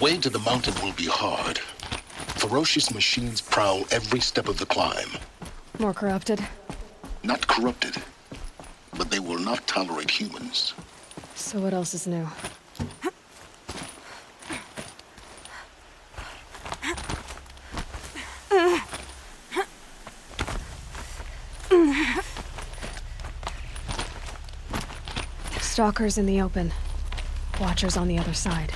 way to the mountain will be hard. Ferocious machines prowl every step of the climb. More corrupted? Not corrupted, but they will not tolerate humans. So what else is new? Stalkers in the open. Watchers on the other side.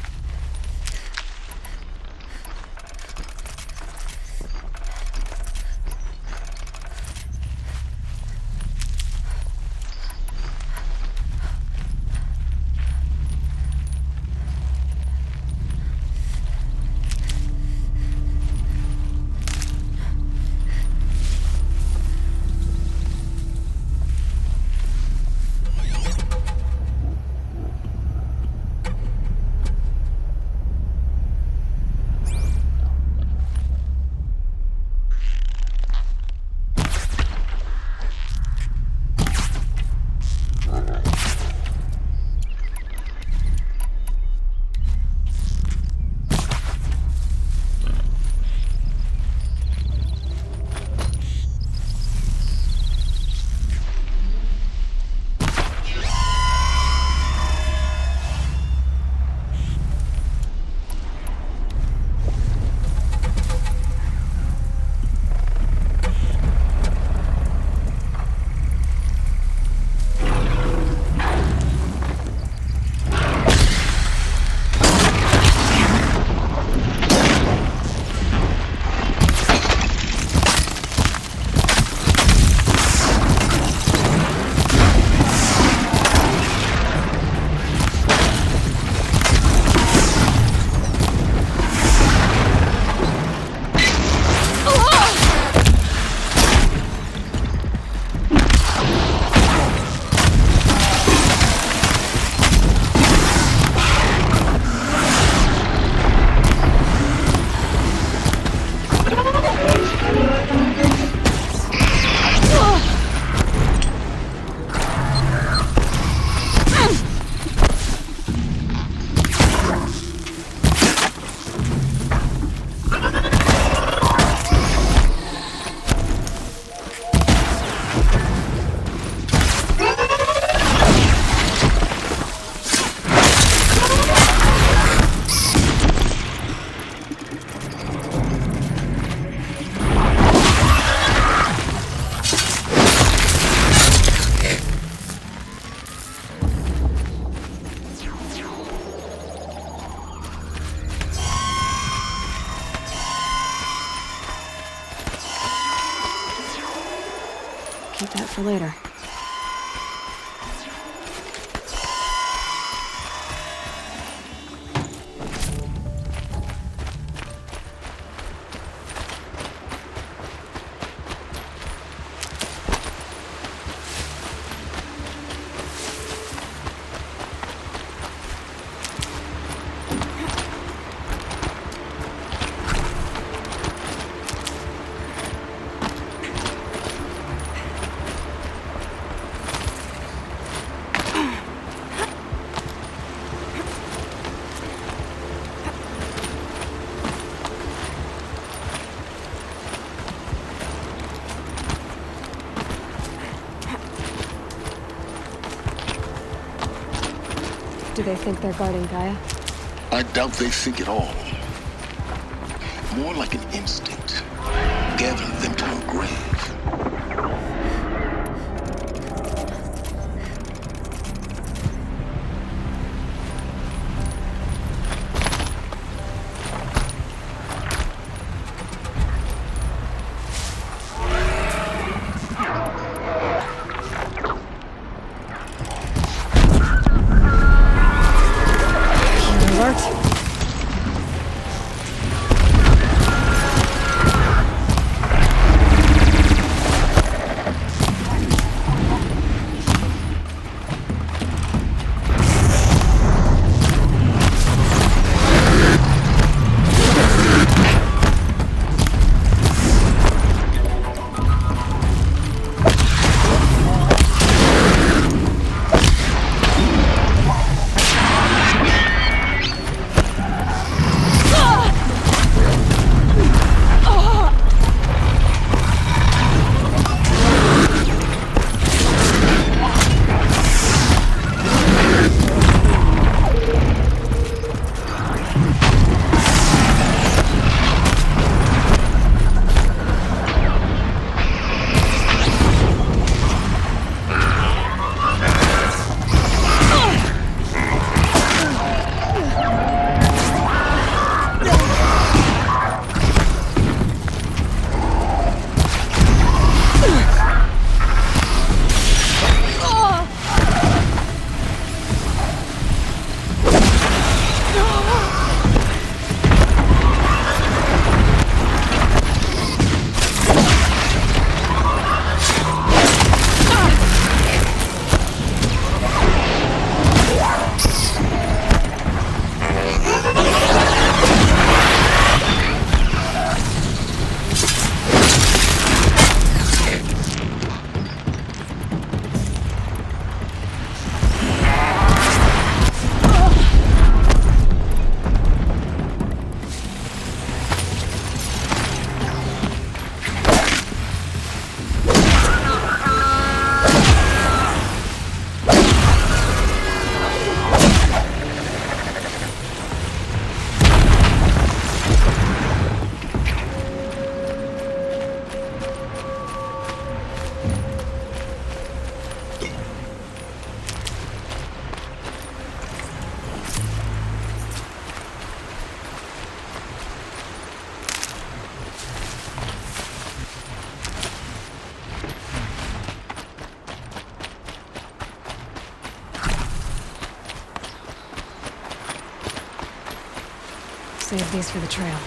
Keep that for later. Do they think they're guarding Gaia? I doubt they think at all. More like an instinct, gathering them to her grave. Save these for the trail.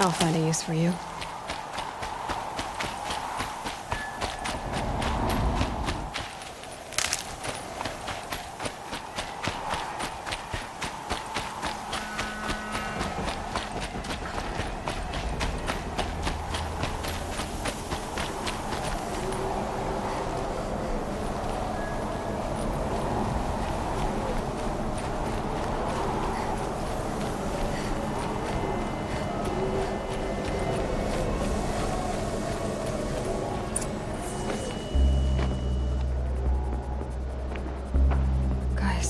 I'll find a use for you.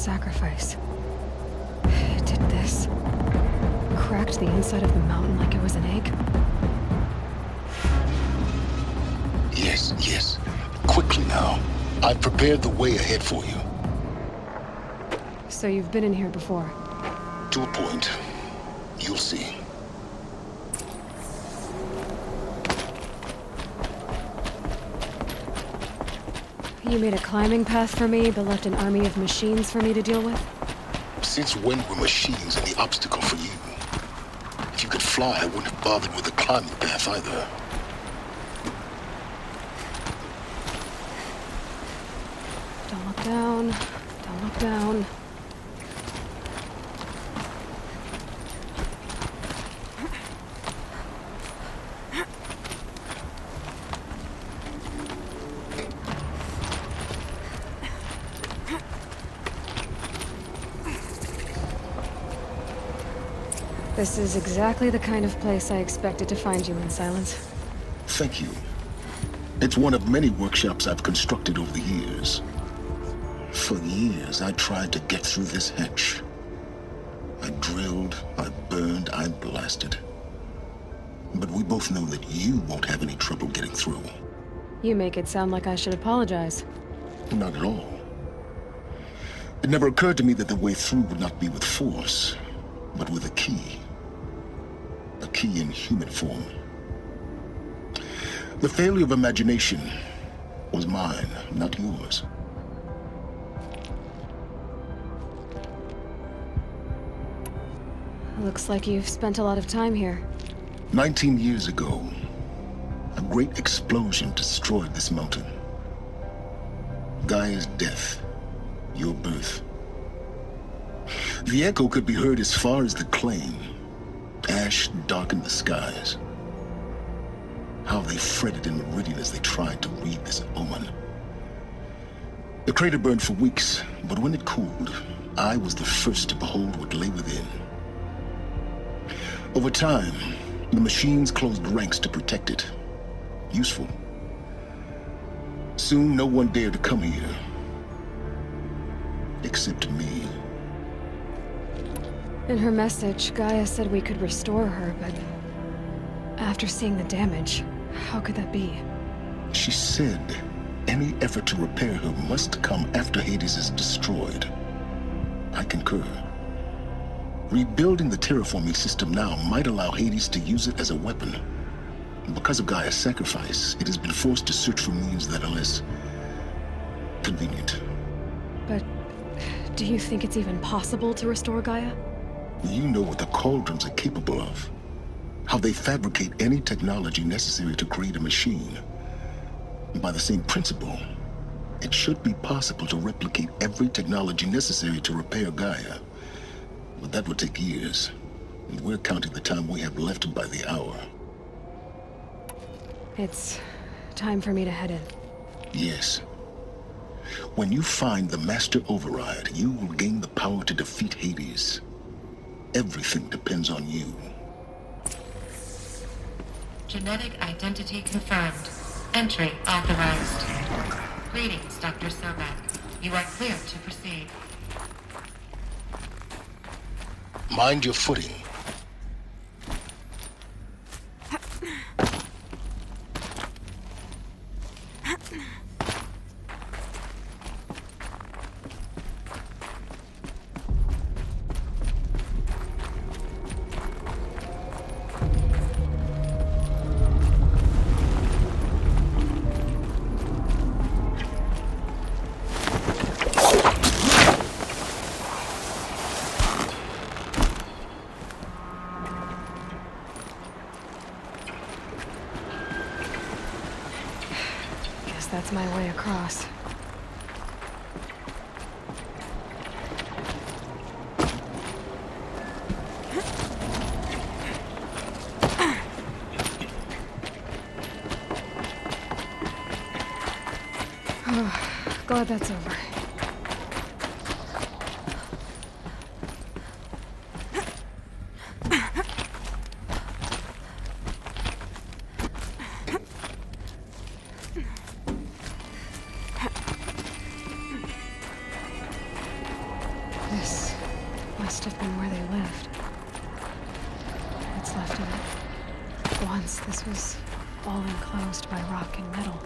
sacrifice. It did this. Cracked the inside of the mountain like it was an egg. Yes, yes. Quickly now. I've prepared the way ahead for you. So you've been in here before? To a point. You'll see. You made a climbing path for me, but left an army of machines for me to deal with? Since when were machines any obstacle for you? If you could fly, I wouldn't have bothered with the climbing path either. Don't look down. Don't look down. This is exactly the kind of place I expected to find you in, Silence. Thank you. It's one of many workshops I've constructed over the years. For years, I tried to get through this hatch. I drilled, I burned, I blasted. But we both know that you won't have any trouble getting through. You make it sound like I should apologize. Not at all. It never occurred to me that the way through would not be with force, but with a key. A key in human form. The failure of imagination was mine, not yours. Looks like you've spent a lot of time here. 19 years ago, a great explosion destroyed this mountain. Gaia's death, your birth. The echo could be heard as far as the claim. Ash darkened the skies. How they fretted in meridian as they tried to read this omen. The crater burned for weeks, but when it cooled, I was the first to behold what lay within. Over time, the machines closed ranks to protect it. Useful. Soon, no one dared to come here. Except me. In her message, Gaia said we could restore her, but after seeing the damage, how could that be? She said any effort to repair her must come after Hades is destroyed. I concur. Rebuilding the terraforming system now might allow Hades to use it as a weapon. Because of Gaia's sacrifice, it has been forced to search for means that are less convenient. But do you think it's even possible to restore Gaia? You know what the cauldrons are capable of. How they fabricate any technology necessary to create a machine. By the same principle, it should be possible to replicate every technology necessary to repair Gaia. But that would take years, and we're counting the time we have left by the hour. It's time for me to head in. Yes. When you find the Master Override, you will gain the power to defeat Hades. Everything depends on you. Genetic identity confirmed. Entry authorized. Greetings, Dr. Sobek. You are clear to proceed. Mind your footing. That's my way across. Oh, glad that's over. must have been where they lived. What's left of it. Once, this was all enclosed by rock and metal.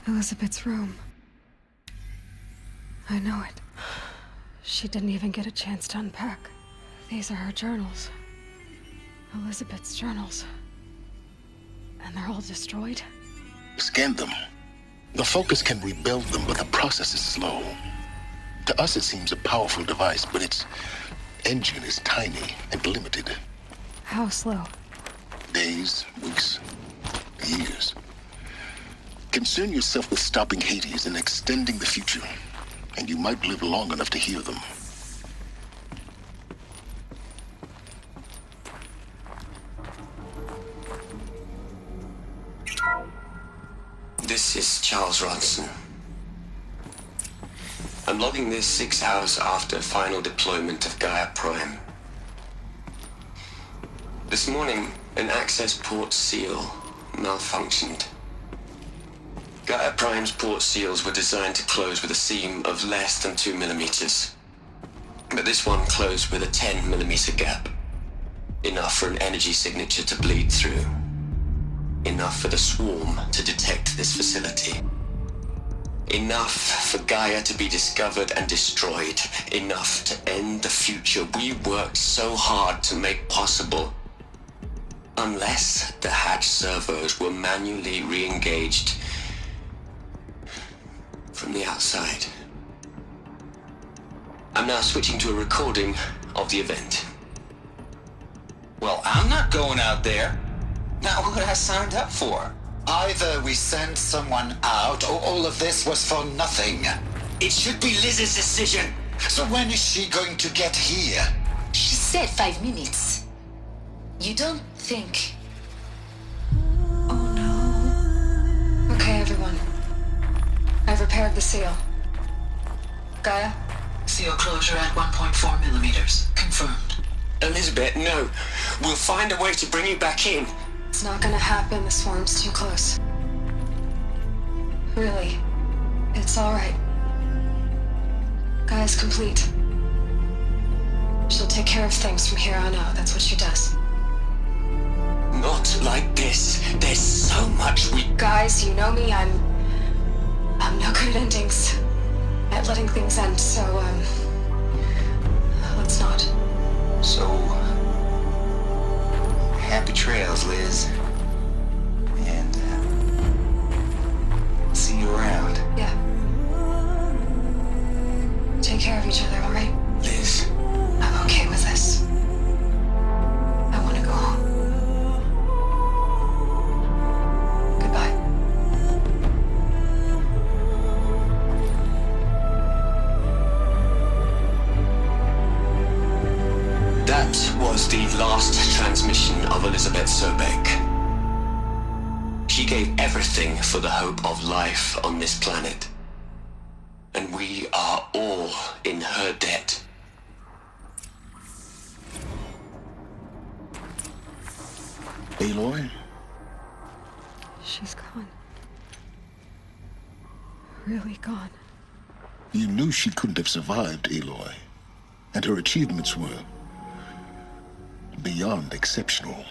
Elizabeth's room. I know it. She didn't even get a chance to unpack. These are her journals. Elizabeth's journals. And they're all destroyed? Scan them. The Focus can rebuild them, but the process is slow. To us, it seems a powerful device, but its engine is tiny and limited. How slow? Days, weeks, years. Concern yourself with stopping Hades and extending the future, and you might live long enough to hear them. This is Charles Ronson. I'm logging this 6 hours after final deployment of Gaia Prime. This morning, an access port seal malfunctioned. Gaia Prime's port seals were designed to close with a seam of less than 2 millimeters. But this one closed with a 10 millimeter gap. Enough for an energy signature to bleed through. Enough for the swarm to detect this facility. Enough for Gaia to be discovered and destroyed. Enough to end the future we worked so hard to make possible. Unless the hatch servos were manually re-engaged from the outside. I'm now switching to a recording of the event. Well, I'm not going out there. Not what I signed up for. Either we send someone out, or all of this was for nothing. It should be Liz's decision. So when is she going to get here? She said 5 minutes. You don't think... Oh no. Okay, everyone. I've repaired the seal. Gaia? Seal closure at 1.4 millimeters. Confirmed. Elizabeth, no. We'll find a way to bring you back in. It's not gonna happen. The swarm's too close. Really. It's alright. Gaia's complete. She'll take care of things from here on out. That's what she does. Not like this. There's so much we... Guys, you know me. I'm no good at endings. At letting things end, so, let's not. So, happy trails, Liz. And, see you around. Yeah. Take care of each other, alright? Liz. I'm okay with this. I want to go home. Goodbye. That was the last transmission of Elizabeth Sobek. She gave everything for the hope of life on this planet. And we are all in her debt. Aloy? She's gone. Really gone. You knew she couldn't have survived, Aloy. And her achievements were beyond exceptional.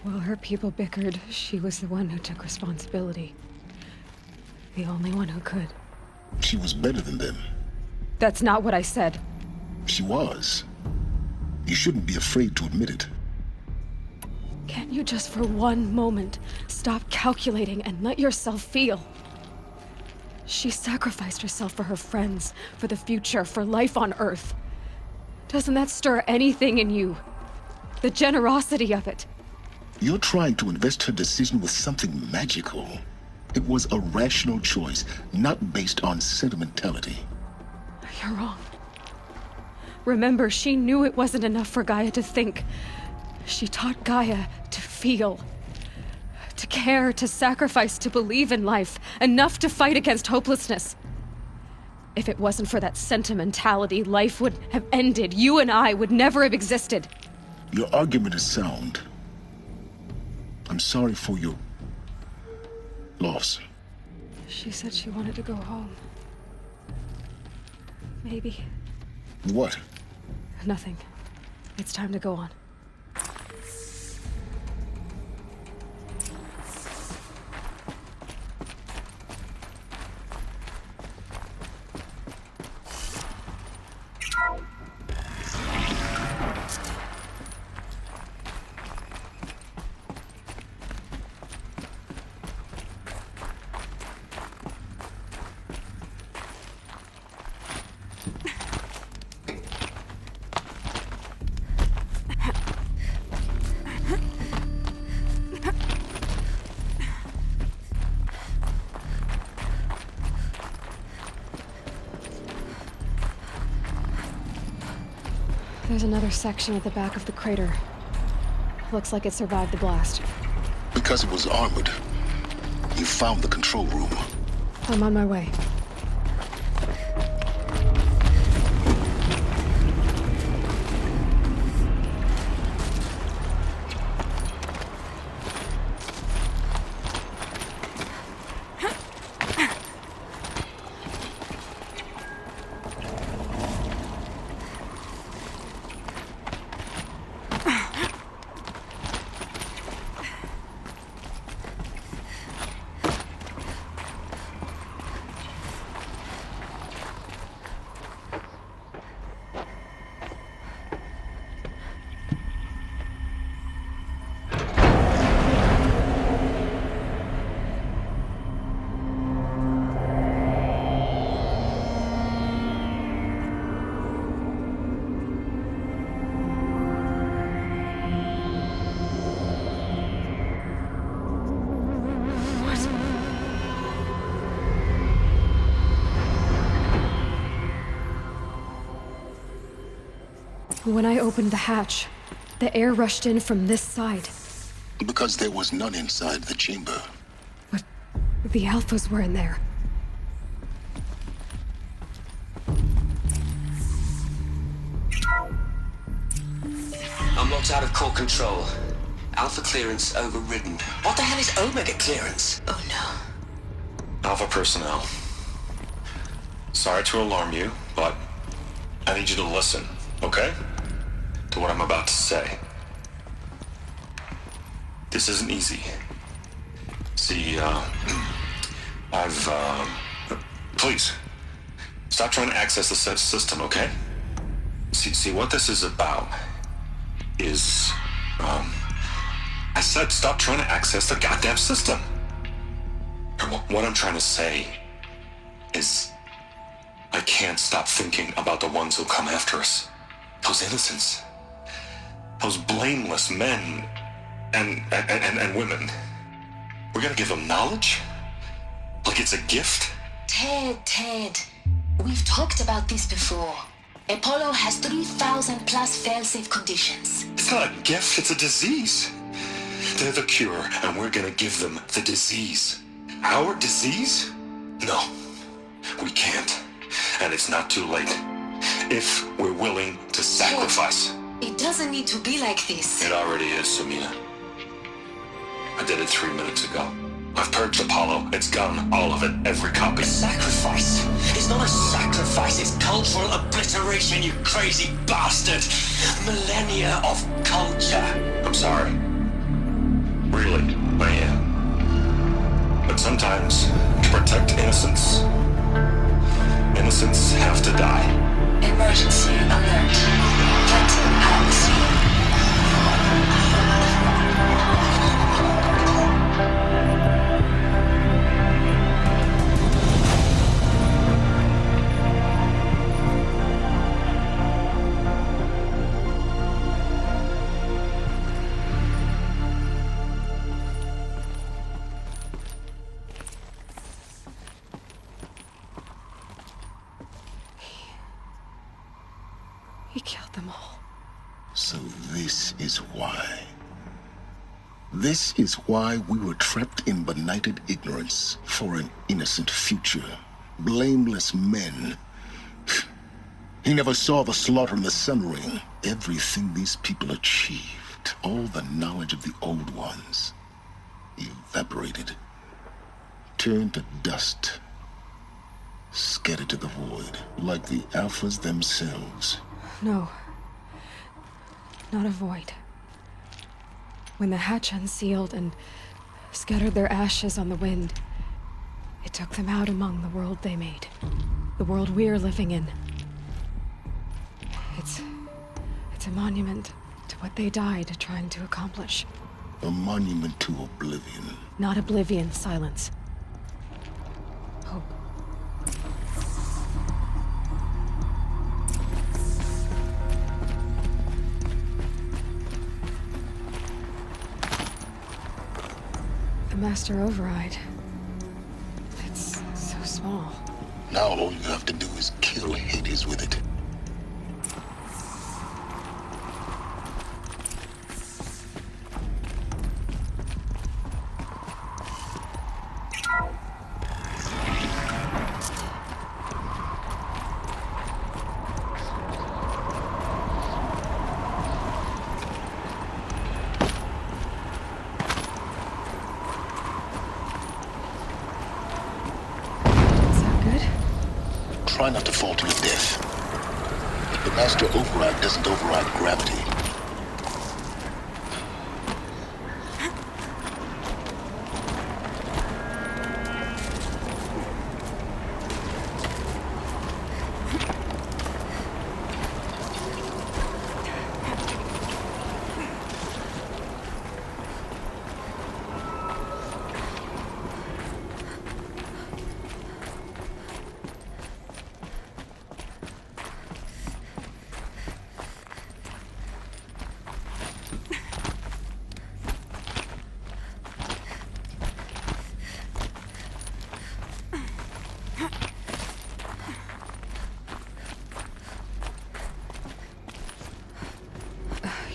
While her people bickered, she was the one who took responsibility. The only one who could. She was better than them. That's not what I said. She was. You shouldn't be afraid to admit it. Can't you just for one moment stop calculating and let yourself feel? She sacrificed herself for her friends, for the future, for life on Earth. Doesn't that stir anything in you? The generosity of it. You're trying to invest her decision with something magical. It was a rational choice, not based on sentimentality. You're wrong. Remember, she knew it wasn't enough for Gaia to think. She taught Gaia to feel. To care, to sacrifice, to believe in life, enough to fight against hopelessness. If it wasn't for that sentimentality, life would have ended. You and I would never have existed. Your argument is sound. I'm sorry for your loss. She said she wanted to go home. Maybe. What? Nothing. It's time to go on. There's another section at the back of the crater. Looks like it survived the blast. Because it was armored. You found the control room. I'm on my way. When I opened the hatch, the air rushed in from this side. Because there was none inside the chamber. But the Alphas were in there. Unlocked out of core control. Alpha clearance overridden. What the hell is Omega clearance? Oh no. Alpha personnel. Sorry to alarm you, but I need you to listen, okay? To what I'm about to say. This isn't easy. See, please, stop trying to access the system, okay? See, what this is about is, I said stop trying to access the goddamn system. What I'm trying to say is, I can't stop thinking about the ones who come after us. Those innocents. Those blameless men and women. We're gonna give them knowledge? Like it's a gift? Ted. We've talked about this before. Apollo has 3,000 plus fail-safe conditions. It's not a gift, it's a disease. They're the cure, and we're gonna give them the disease. Our disease? No, we can't. And it's not too late. If we're willing to sacrifice. It doesn't need to be like this. It already is, Samina. I did it 3 minutes ago. I've purged Apollo. It's gone. All of it. Every copy. Sacrifice? It's not a sacrifice, it's cultural obliteration, you crazy bastard! Millennia of culture! I'm sorry. Really, I am. But sometimes, to protect innocence, innocents have to die. Emergency alert. Captain atmosphere. He killed them all. So this is why. This is why we were trapped in benighted ignorance for an innocent future. Blameless men. He never saw the slaughter in the Sun Ring. Everything these people achieved, all the knowledge of the old ones, evaporated, turned to dust, scattered to the void, like the Alphas themselves. No. Not a void. When the hatch unsealed and scattered their ashes on the wind, it took them out among the world they made. The world we're living in. It's a monument to what they died trying to accomplish. A monument to oblivion. Not oblivion, silence. Hope. The Master Override. It's so small. Now all you have to do is kill Hades with it. Try not to fall to your death. The Master Override doesn't override gravity.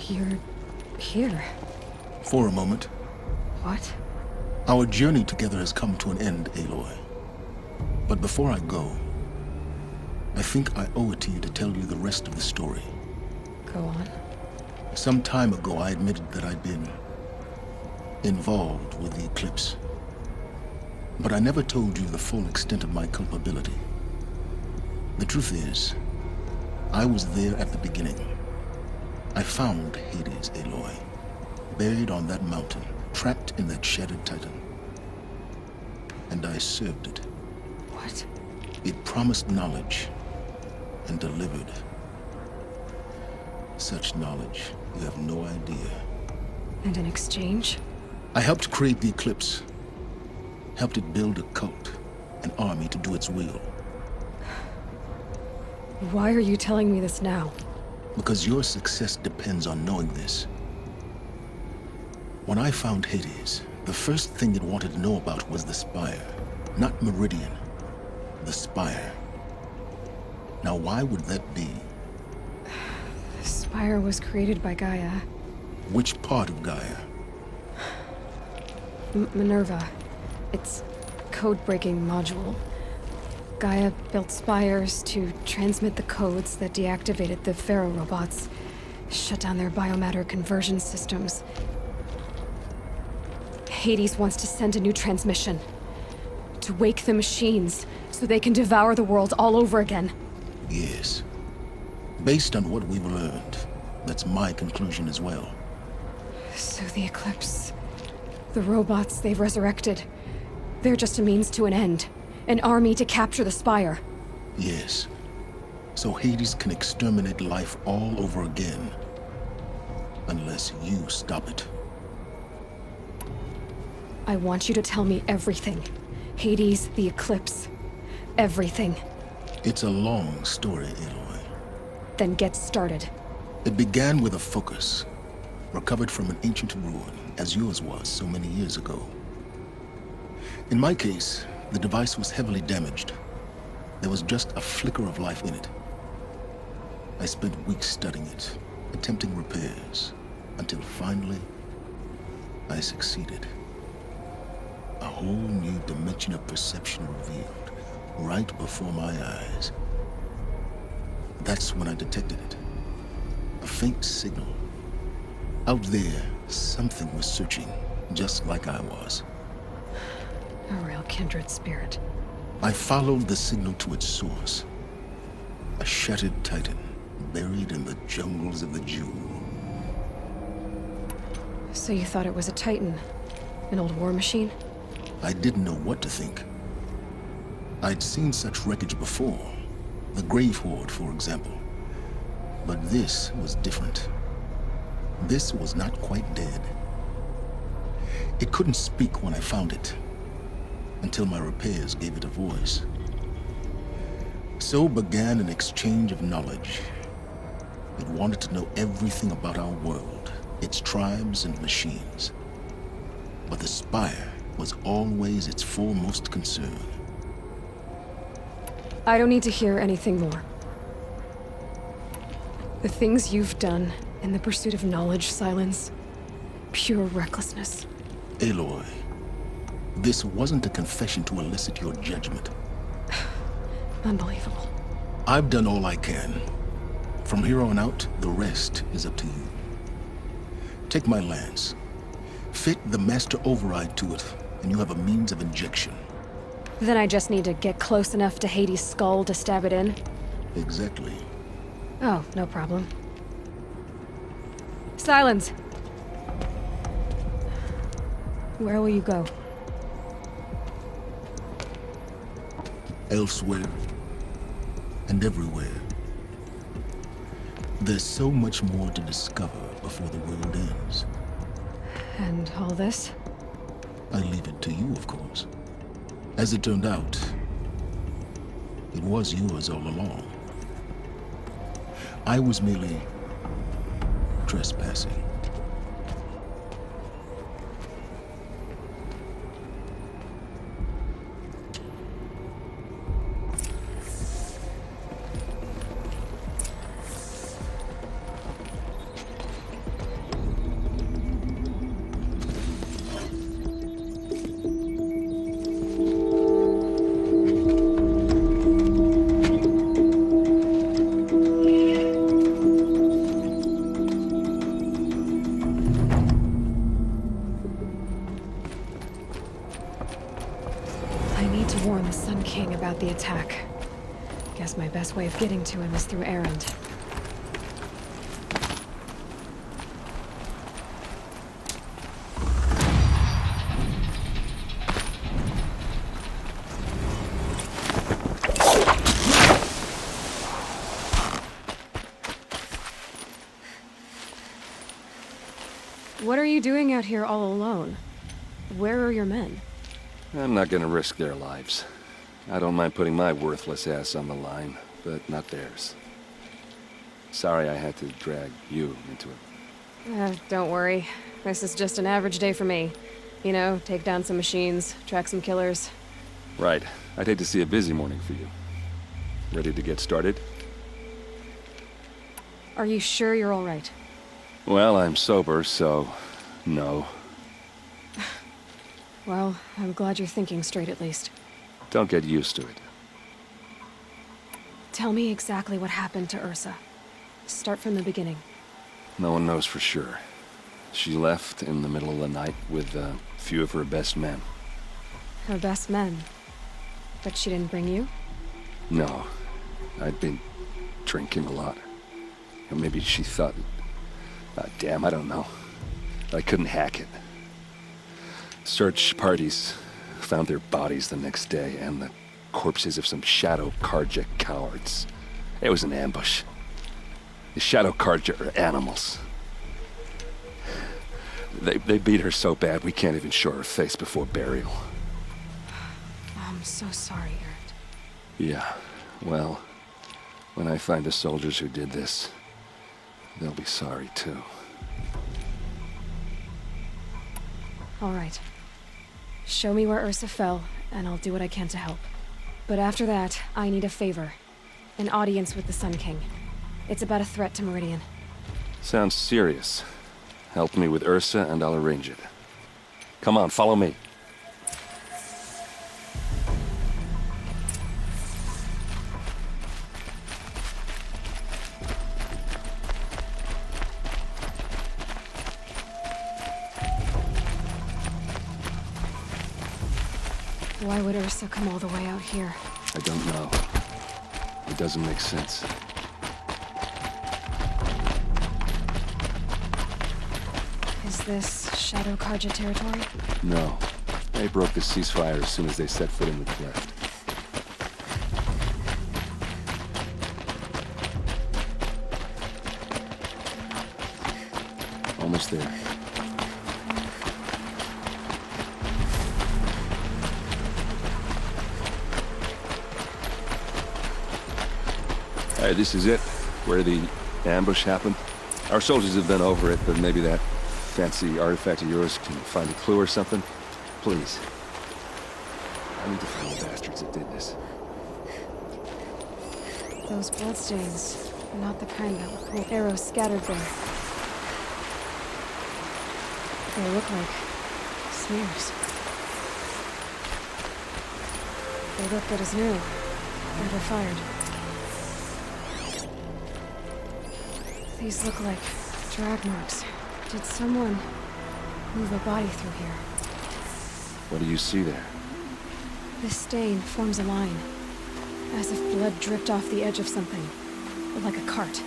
You're here. For a moment. What? Our journey together has come to an end, Aloy. But before I go, I think I owe it to you to tell you the rest of the story. Go on. Some time ago, I admitted that I'd been involved with the eclipse. But I never told you the full extent of my culpability. The truth is, I was there at the beginning. I found Hades, Aloy, buried on that mountain, trapped in that shattered titan. And I served it. What? It promised knowledge and delivered. Such knowledge, you have no idea. And in exchange? I helped create the eclipse. Helped it build a cult, an army to do its will. Why are you telling me this now? Because your success depends on knowing this. When I found Hades, the first thing it wanted to know about was the Spire. Not Meridian. The Spire. Now why would that be? The Spire was created by Gaia. Which part of Gaia? Minerva. It's code-breaking module. Gaia built spires to transmit the codes that deactivated the Pharaoh robots, shut down their biomatter conversion systems. Hades wants to send a new transmission. To wake the machines, so they can devour the world all over again. Yes. Based on what we've learned, that's my conclusion as well. So the Eclipse... the robots they've resurrected... they're just a means to an end. An army to capture the Spire. Yes. So Hades can exterminate life all over again. Unless you stop it. I want you to tell me everything. Hades, the Eclipse. Everything. It's a long story, Aloy. Then get started. It began with a focus. Recovered from an ancient ruin, as yours was so many years ago. In my case, the device was heavily damaged. There was just a flicker of life in it. I spent weeks studying it, attempting repairs, until finally, I succeeded. A whole new dimension of perception revealed, right before my eyes. That's when I detected it. A faint signal. Out there, something was searching, just like I was. A real kindred spirit. I followed the signal to its source. A shattered titan, buried in the jungles of the Jewel. So you thought it was a Titan? An old war machine? I didn't know what to think. I'd seen such wreckage before. The Grave Horde, for example. But this was different. This was not quite dead. It couldn't speak when I found it, until my repairs gave it a voice. So began an exchange of knowledge. It wanted to know everything about our world, its tribes and machines. But the Spire was always its foremost concern. I don't need to hear anything more. The things you've done in the pursuit of knowledge, Silence, pure recklessness. Aloy, this wasn't a confession to elicit your judgment. Unbelievable. I've done all I can. From here on out, the rest is up to you. Take my lance. Fit the Master Override to it, and you have a means of injection. Then I just need to get close enough to Hades' skull to stab it in? Exactly. Oh, no problem. Silence! Where will you go? Elsewhere. And everywhere. There's so much more to discover before the world ends. And all this? I leave it to you, of course. As it turned out, it was yours all along. I was merely trespassing. About the attack. Guess my best way of getting to him is through Erend. What are you doing out here all alone? Where are your men? I'm not gonna risk their lives. I don't mind putting my worthless ass on the line, but not theirs. Sorry I had to drag you into it. Don't worry. This is just an average day for me. You know, take down some machines, track some killers. Right. I'd hate to see a busy morning for you. Ready to get started? Are you sure you're all right? Well, I'm sober, so no. Well, I'm glad you're thinking straight at least. Don't get used to it. Tell me exactly what happened to Ursa. Start from the beginning. No one knows for sure. She left in the middle of the night with a few of her best men. Her best men? But she didn't bring you? No. I'd been drinking a lot. Or maybe she thought... damn, I don't know. I couldn't hack it. Search parties found their bodies the next day, and the corpses of some Shadow Karja cowards. It was an ambush. The Shadow Karja are animals. They beat her so bad we can't even show her face before burial. I'm so sorry, Erend. Yeah, well, when I find the soldiers who did this, they'll be sorry too. All right. Show me where Ursa fell, and I'll do what I can to help. But after that, I need a favor. An audience with the Sun King. It's about a threat to Meridian. Sounds serious. Help me with Ursa and I'll arrange it. Come on, follow me. Why would Ursa come all the way out here? I don't know. It doesn't make sense. Is this Shadow Karja territory? No. They broke the ceasefire as soon as they set foot in the cleft. Almost there. This is it, where the ambush happened. Our soldiers have been over it, but maybe that fancy artifact of yours can find a clue or something. Please. I need to find the bastards that did this. Those bloodstains are not the kind that look like arrows scattered there. They look like smears. They look good as new. Never fired. These look like drag marks. Did someone move a body through here? What do you see there? This stain forms a line, as if blood dripped off the edge of something, like a cart.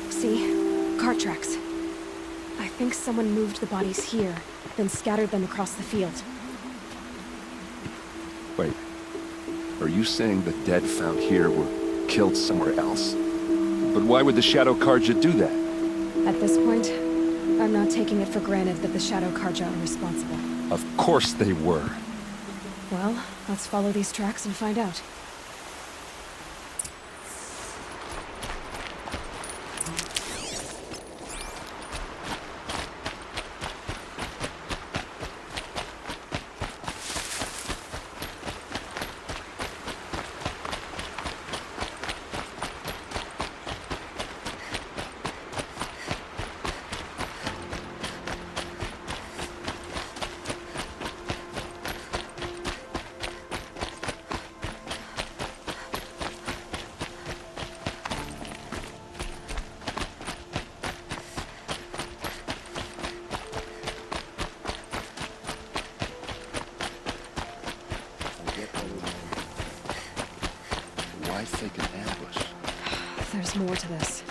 See? Cart tracks. I think someone moved the bodies here, then scattered them across the field. Wait. Are you saying the dead found here were killed somewhere else? But why would the Shadow Karja do that? At this point, I'm not taking it for granted that the Shadow Karja are responsible. Of course they were. Well, let's follow these tracks and find out. Why fake an ambush? There's more to this,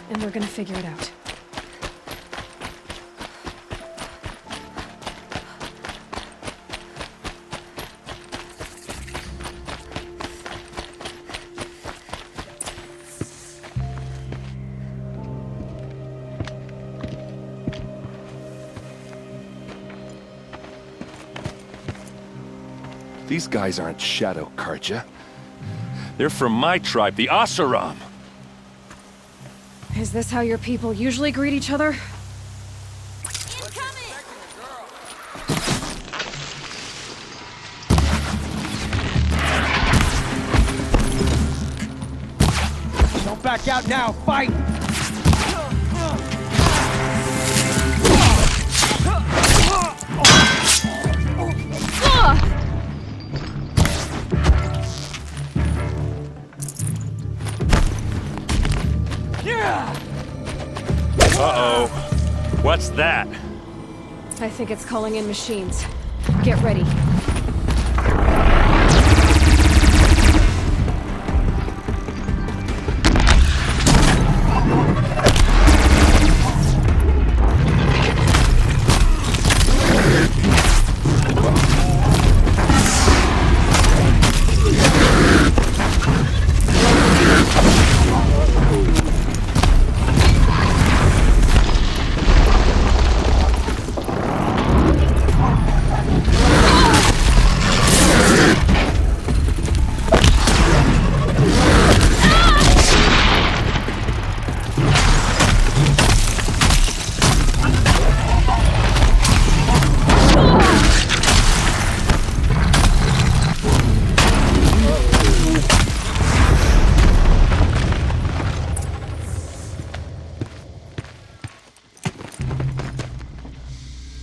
and we're gonna figure it out. These guys aren't Shadow Karja. They're from my tribe, the Asaram. Is this how your people usually greet each other? Don't back out now, fight! Uh-oh. What's that? I think it's calling in machines. Get ready.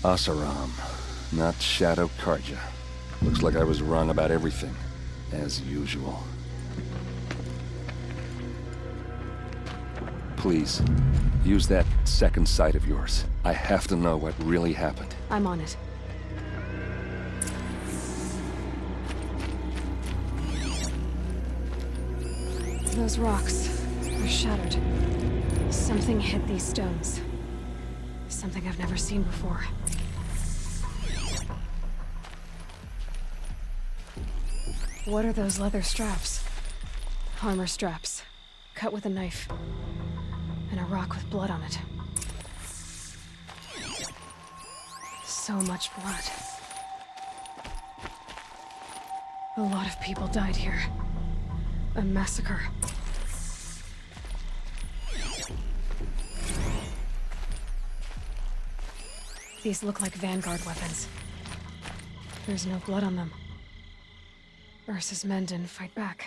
Asaram, not Shadow Karja. Looks like I was wrong about everything, as usual. Please, use that second sight of yours. I have to know what really happened. I'm on it. Those rocks are shattered. Something hit these stones. Something I've never seen before. What are those leather straps? Armor straps, cut with a knife. And a rock with blood on it. So much blood. A lot of people died here. A massacre. These look like Vanguard weapons. There's no blood on them. Ursa's men didn't fight back.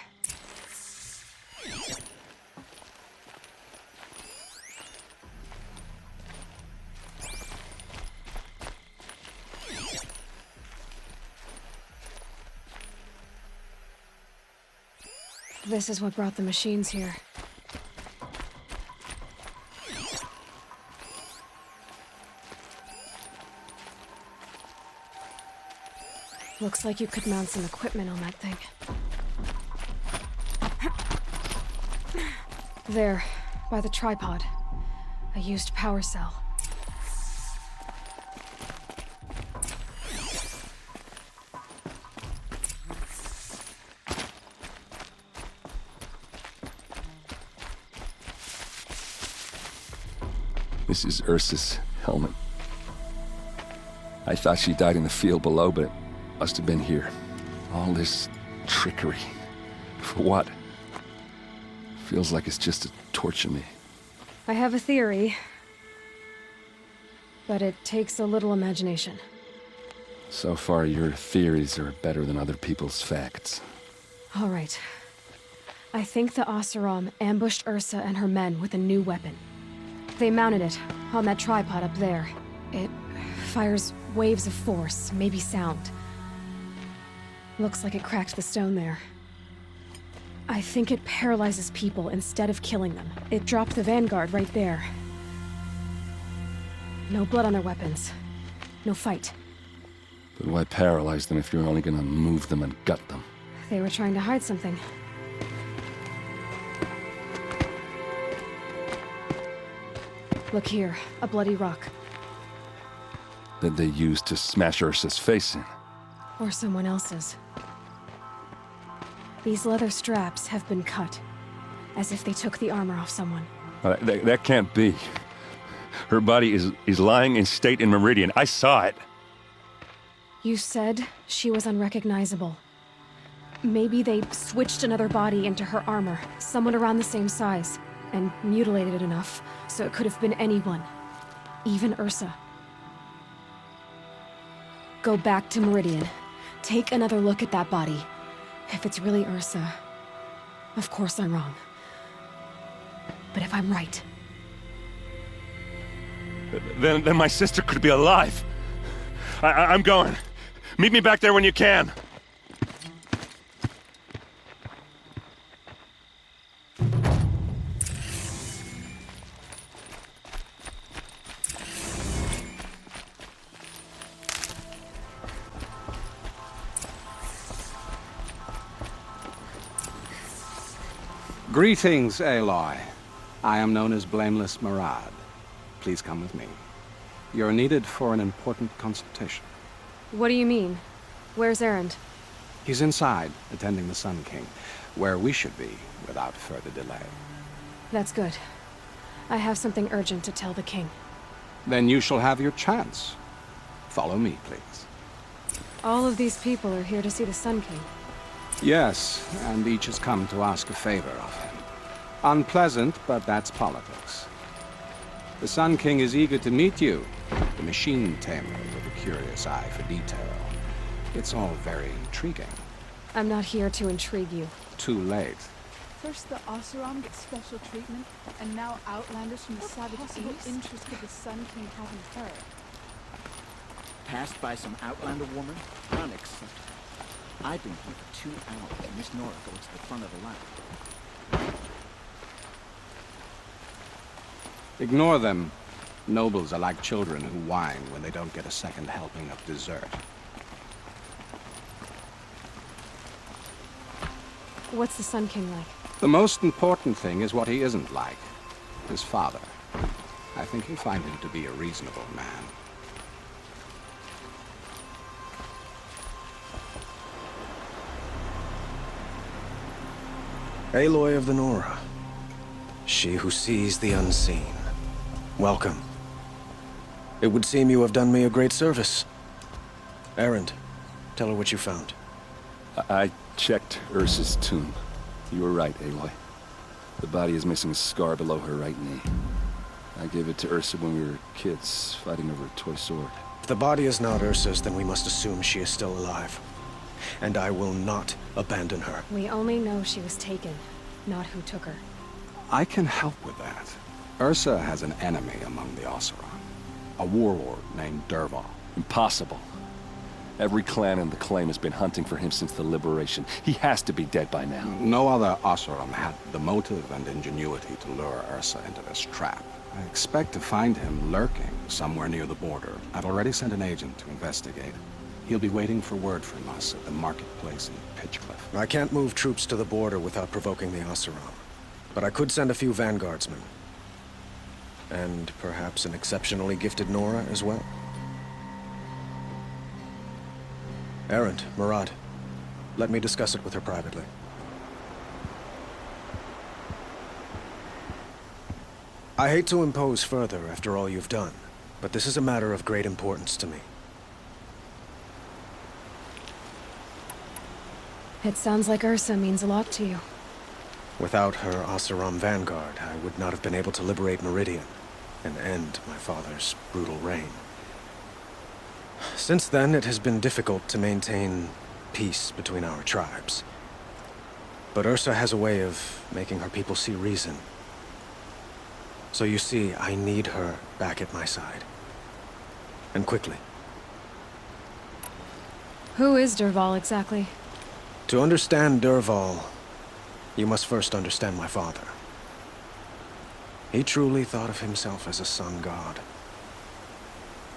This is what brought the machines here. Looks like you could mount some equipment on that thing. There, by the tripod. A used power cell. This is Ursa's helmet. I thought she died in the field below, but it must have been here. All this trickery. For what? Feels like it's just to torture me. I have a theory. But it takes a little imagination. So far, your theories are better than other people's facts. All right. I think the Oseram ambushed Ursa and her men with a new weapon. They mounted it on that tripod up there. It fires waves of force, maybe sound. Looks like it cracked the stone there. I think it paralyzes people instead of killing them. It dropped the Vanguard right there. No blood on their weapons. No fight. But why paralyze them if you're only gonna move them and gut them? They were trying to hide something. Look here, a bloody rock. That they used to smash Ursa's face in. Or someone else's. These leather straps have been cut, as if they took the armor off someone. That can't be. Her body is lying in state in Meridian. I saw it. You said she was unrecognizable. Maybe they switched another body into her armor, someone around the same size, and mutilated it enough so it could have been anyone. Even Ursa. Go back to Meridian. Take another look at that body. If it's really Ursa, of course I'm wrong. But if I'm right... Then my sister could be alive. I'm going. Meet me back there when you can. Greetings, Aloy. I am known as Blameless Marad. Please come with me. You're needed for an important consultation. What do you mean? Where's Erend? He's inside, attending the Sun King, where we should be without further delay. That's good. I have something urgent to tell the king. Then you shall have your chance. Follow me, please. All of these people are here to see the Sun King. Yes, and each has come to ask a favor of him. Unpleasant, but that's politics. The Sun King is eager to meet you, the machine tamer with a curious eye for detail. It's all very intriguing. I'm not here to intrigue you. Too late. First the Oseram get special treatment, and now outlanders from the Savage East interested the Sun King have in her. passed by some Outlander woman? Unacceptable. I've been here for 2 hours, and Miss Nora goes to the front of the line. Ignore them. Nobles are like children who whine when they don't get a second helping of dessert. What's the Sun King like? The most important thing is what he isn't like. His father. I think you'll find him to be a reasonable man. Aloy of the Nora. She who sees the unseen. Welcome. It would seem you have done me a great service. Erend, tell her what you found. I checked Ursa's tomb. You were right, Aloy. The body is missing a scar below her right knee. I gave it to Ursa when we were kids, fighting over a toy sword. If the body is not Ursa's, then we must assume she is still alive. And I will not abandon her. We only know she was taken, not who took her. I can help with that. Ursa has an enemy among the Oseram. A warlord named Dervahl. Impossible. Every clan in the claim has been hunting for him since the liberation. He has to be dead by now. No other Oseram had the motive and ingenuity to lure Ursa into this trap. I expect to find him lurking somewhere near the border. I've already sent an agent to investigate. He'll be waiting for word from us at the marketplace in Pitchcliff. I can't move troops to the border without provoking the Oseram. But I could send a few vanguardsmen. And perhaps an exceptionally gifted Nora as well. Erend, Murad, let me discuss it with her privately. I hate to impose further after all you've done, but this is a matter of great importance to me. It sounds like Ursa means a lot to you. Without her Oseram vanguard, I would not have been able to liberate Meridian and end my father's brutal reign. Since then, it has been difficult to maintain peace between our tribes. But Ursa has a way of making her people see reason. So you see, I need her back at my side. And quickly. Who is Dervahl exactly? To understand Dervahl, you must first understand my father. He truly thought of himself as a sun god.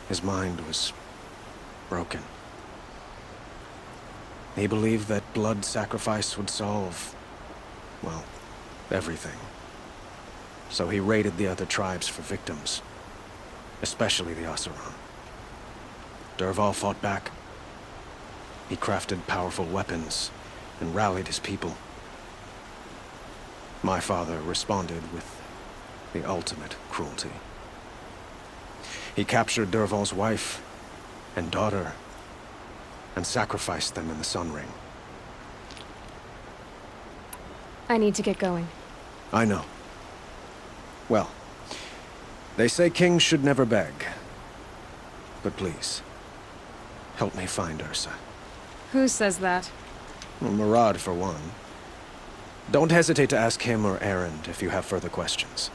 His mind was broken. He believed that blood sacrifice would solve, well, everything. So he raided the other tribes for victims, especially the Oseram. Dervahl fought back. He crafted powerful weapons and rallied his people. My father responded with the ultimate cruelty. He captured Dervahl's wife and daughter and sacrificed them in the Sun Ring. I need to get going. I know. Well, they say kings should never beg. But please, help me find Ursa. Who says that? Well, Murad, for one. Don't hesitate to ask him or Erend if you have further questions.